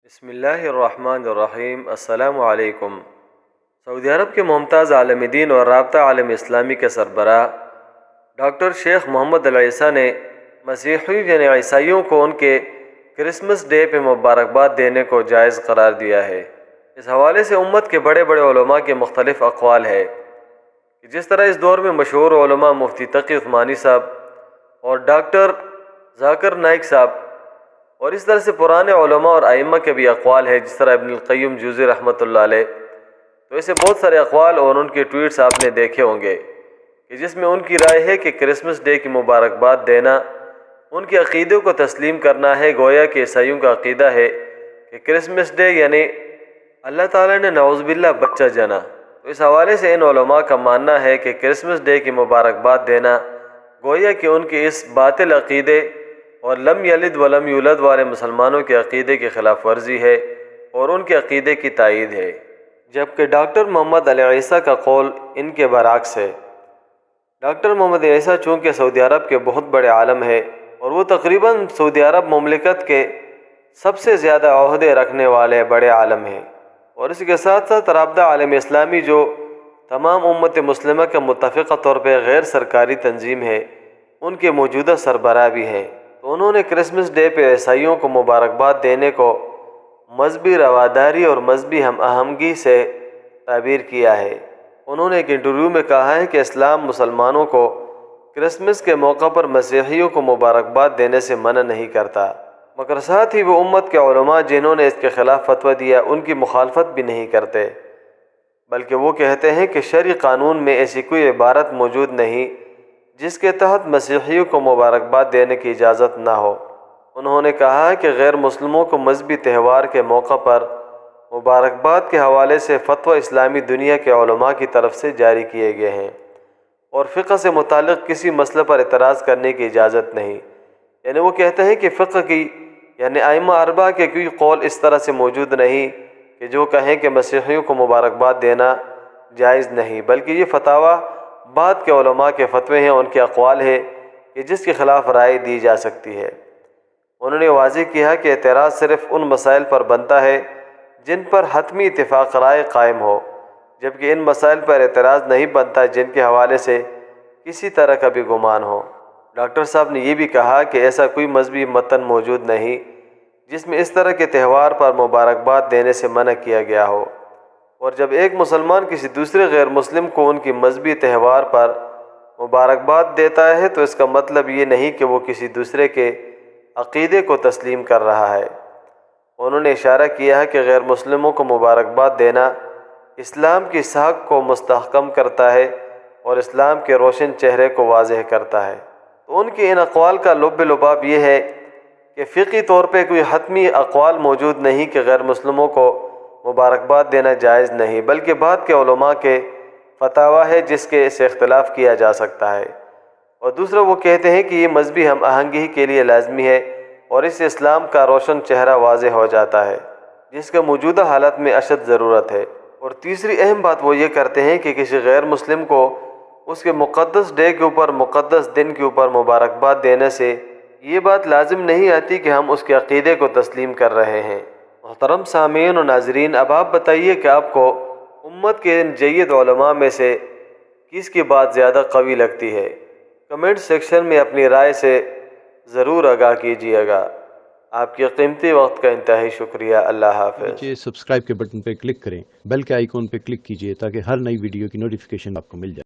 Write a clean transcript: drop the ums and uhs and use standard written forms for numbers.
بسم اللہ الرحمن الرحیم۔ السلام علیکم۔ سعودی عرب کے ممتاز عالم دین اور رابطہ عالم اسلامی کے سربراہ ڈاکٹر شیخ محمد العیسیٰ نے مسیحیوں یعنی عیسائیوں کو ان کے کرسمس ڈے پہ مبارکباد دینے کو جائز قرار دیا ہے۔ اس حوالے سے امت کے بڑے بڑے علماء کے مختلف اقوال ہے کہ جس طرح اس دور میں مشہور علماء مفتی تقی عثمانی صاحب اور ڈاکٹر ذاکر نائک صاحب اور اس طرح سے پرانے علماء اور ائمہ کے بھی اقوال ہے، جس طرح ابن القیم جوزی رحمۃ اللہ علیہ، تو ایسے بہت سارے اقوال اور ان کے ٹویٹس آپ نے دیکھے ہوں گے کہ جس میں ان کی رائے ہے کہ کرسمس ڈے کی مبارکباد دینا ان کے عقیدے کو تسلیم کرنا ہے۔ گویا کہ عیسائیوں کا عقیدہ ہے کہ کرسمس ڈے یعنی اللہ تعالیٰ نے نعوذ باللہ بچہ جنا، تو اس حوالے سے ان علماء کا ماننا ہے کہ کرسمس ڈے کی مبارکباد دینا گویا کہ ان کے اس باطل عقیدے اور لم یلد ولم یولد والے مسلمانوں کے عقیدے کی خلاف ورزی ہے اور ان کے عقیدے کی تائید ہے، جبکہ ڈاکٹر محمد العیسیٰ کا قول ان کے برعکس ہے۔ ڈاکٹر محمد عیسیٰ چونکہ سعودی عرب کے بہت بڑے عالم ہے اور وہ تقریباً سعودی عرب مملکت کے سب سے زیادہ عہدے رکھنے والے بڑے عالم ہیں، اور اس کے ساتھ ساتھ رابطہ عالم اسلامی جو تمام امت مسلمہ کا متفقہ طور پہ غیر سرکاری تنظیم ہے، ان کے موجودہ سربراہ بھی ہیں، تو انہوں نے کرسمس ڈے پہ عیسائیوں کو مبارکباد دینے کو مذہبی رواداری اور مذہبی ہم آہنگی سے تعبیر کیا ہے۔ انہوں نے ایک انٹرویو میں کہا ہے کہ اسلام مسلمانوں کو کرسمس کے موقع پر مسیحیوں کو مبارکباد دینے سے منع نہیں کرتا، مگر ساتھ ہی وہ امت کے علماء جنہوں نے اس کے خلاف فتویٰ دیا ان کی مخالفت بھی نہیں کرتے، بلکہ وہ کہتے ہیں کہ شرعی قانون میں ایسی کوئی عبارت موجود نہیں جس کے تحت مسیحیوں کو مبارکباد دینے کی اجازت نہ ہو۔ انہوں نے کہا کہ غیر مسلموں کو مذہبی تہوار کے موقع پر مبارکباد کے حوالے سے فتویٰ اسلامی دنیا کے علماء کی طرف سے جاری کیے گئے ہیں اور فقہ سے متعلق کسی مسئلے پر اعتراض کرنے کی اجازت نہیں، یعنی وہ کہتے ہیں کہ فقہ کی یعنی ائمہ اربعہ کے کوئی قول اس طرح سے موجود نہیں کہ جو کہیں کہ مسیحیوں کو مبارکباد دینا جائز نہیں، بلکہ یہ فتاویٰ بعد کے علماء کے فتوے ہیں، ان کے اقوال ہے کہ جس کے خلاف رائے دی جا سکتی ہے۔ انہوں نے واضح کیا کہ اعتراض صرف ان مسائل پر بنتا ہے جن پر حتمی اتفاق رائے قائم ہو، جبکہ ان مسائل پر اعتراض نہیں بنتا جن کے حوالے سے کسی طرح کا بھی گمان ہو۔ ڈاکٹر صاحب نے یہ بھی کہا کہ ایسا کوئی مذہبی متن موجود نہیں جس میں اس طرح کے تہوار پر مبارکباد دینے سے منع کیا گیا ہو، اور جب ایک مسلمان کسی دوسرے غیر مسلم کو ان کی مذہبی تہوار پر مبارکباد دیتا ہے تو اس کا مطلب یہ نہیں کہ وہ کسی دوسرے کے عقیدے کو تسلیم کر رہا ہے۔ انہوں نے اشارہ کیا ہے کہ غیر مسلموں کو مبارکباد دینا اسلام کی ساکھ کو مستحکم کرتا ہے اور اسلام کے روشن چہرے کو واضح کرتا ہے۔ تو ان کے ان اقوال کا لب لباب یہ ہے کہ فقہی طور پہ کوئی حتمی اقوال موجود نہیں کہ غیر مسلموں کو مبارکباد دینا جائز نہیں، بلکہ بعد کے علماء کے فتاویٰ ہے جس کے سے اختلاف کیا جا سکتا ہے، اور دوسرا وہ کہتے ہیں کہ یہ مذہبی ہم آہنگی کے لیے لازمی ہے اور اس سے اسلام کا روشن چہرہ واضح ہو جاتا ہے جس کے موجودہ حالت میں اشد ضرورت ہے۔ اور تیسری اہم بات وہ یہ کرتے ہیں کہ کسی غیر مسلم کو اس کے مقدس ڈے کے اوپر مقدس دن کے اوپر مبارکباد دینے سے یہ بات لازم نہیں آتی کہ ہم اس کے عقیدے کو تسلیم کر رہے ہیں۔ محترم سامعین و ناظرین، اب آپ بتائیے کہ آپ کو امت کے ان جید علماء میں سے کس کی بات زیادہ قوی لگتی ہے؟ کمنٹ سیکشن میں اپنی رائے سے ضرور آگاہ کیجیے گا۔ آپ کے قیمتی وقت کا انتہائی شکریہ۔ اللہ حافظ۔ نیچے سبسکرائب کے بٹن پہ کلک کریں، بیل کے آئیکن پہ کلک کیجیے تاکہ ہر نئی ویڈیو کی نوٹیفیکیشن آپ کو مل جائے۔